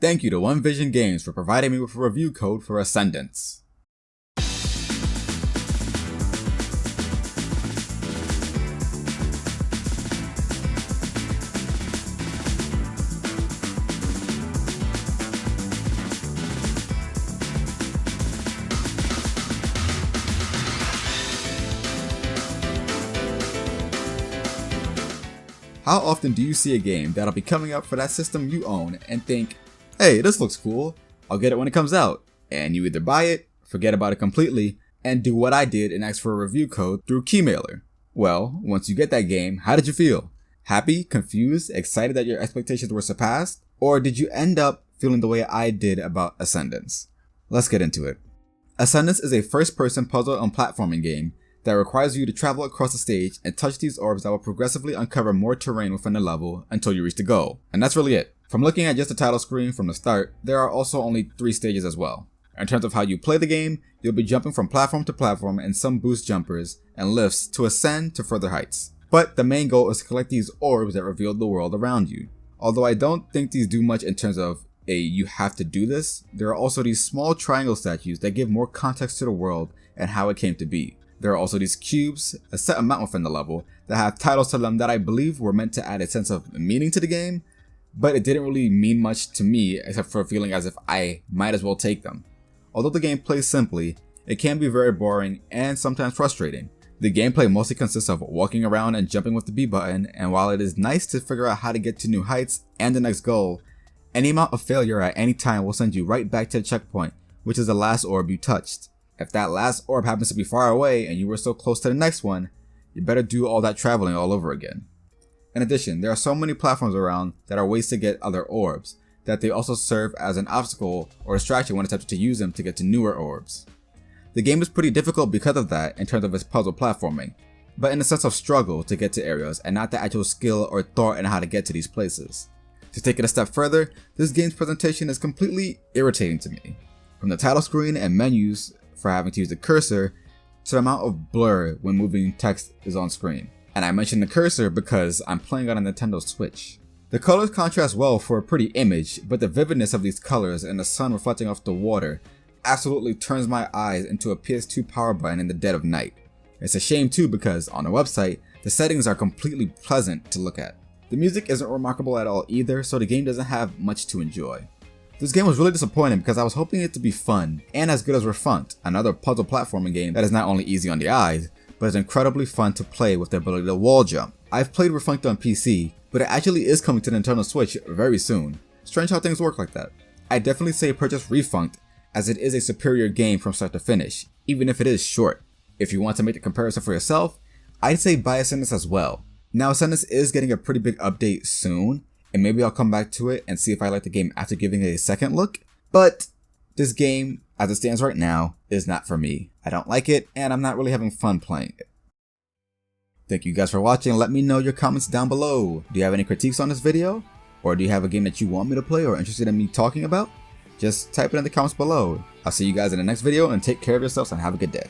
Thank you to One Vision Games for providing me with a review code for Ascendance. How often do you see a game that'll be coming up for that system you own and think, hey, this looks cool, I'll get it when it comes out, and you either buy it, forget about it completely, and do what I did and ask for a review code through Keymailer? Well, once you get that game, how did you feel? Happy, confused, excited that your expectations were surpassed? Or did you end up feeling the way I did about Ascendance? Let's get into it. Ascendance is a first-person puzzle and platforming game that requires you to travel across the stage and touch these orbs that will progressively uncover more terrain within the level until you reach the goal. And that's really it. From looking at just the title screen from the start, there are also only 3 stages as well. In terms of how you play the game, you'll be jumping from platform to platform and some boost jumpers and lifts to ascend to further heights. But the main goal is to collect these orbs that reveal the world around you. Although I don't think these do much in terms of you have to do this, there are also these small triangle statues that give more context to the world and how it came to be. There are also these cubes, a set amount within the level, that have titles to them that I believe were meant to add a sense of meaning to the game, but it didn't really mean much to me except for feeling as if I might as well take them. Although the game plays simply, it can be very boring and sometimes frustrating. The gameplay mostly consists of walking around and jumping with the B button, and while it is nice to figure out how to get to new heights and the next goal, any amount of failure at any time will send you right back to the checkpoint, which is the last orb you touched. If that last orb happens to be far away and you were so close to the next one, you better do all that traveling all over again. In addition, there are so many platforms around that are ways to get other orbs, that they also serve as an obstacle or distraction when attempting to use them to get to newer orbs. The game is pretty difficult because of that in terms of its puzzle platforming, but in a sense of struggle to get to areas and not the actual skill or thought in how to get to these places. To take it a step further, this game's presentation is completely irritating to me. From the title screen and menus for having to use the cursor, to the amount of blur when moving text is on screen. And I mention the cursor because I'm playing on a Nintendo Switch. The colors contrast well for a pretty image, but the vividness of these colors and the sun reflecting off the water absolutely turns my eyes into a PS2 power button in the dead of night. It's a shame too because on the website, the settings are completely pleasant to look at. The music isn't remarkable at all either, so the game doesn't have much to enjoy. This game was really disappointing because I was hoping it to be fun and as good as Refunct, another puzzle platforming game that is not only easy on the eyes, but is incredibly fun to play with the ability to wall jump. I've played Refunct on PC, but it actually is coming to the Nintendo Switch very soon. Strange how things work like that. I definitely say purchase Refunct as it is a superior game from start to finish, even if it is short. If you want to make the comparison for yourself, I'd say buy Ascendance as well. Now Ascendance is getting a pretty big update soon, and maybe I'll come back to it and see if I like the game after giving it a second look. But this game, as it stands right now, is not for me. I don't like it, and I'm not really having fun playing it. Thank you guys for watching. Let me know your comments down below. Do you have any critiques on this video? Or do you have a game that you want me to play or interested in me talking about? Just type it in the comments below. I'll see you guys in the next video, and take care of yourselves and have a good day.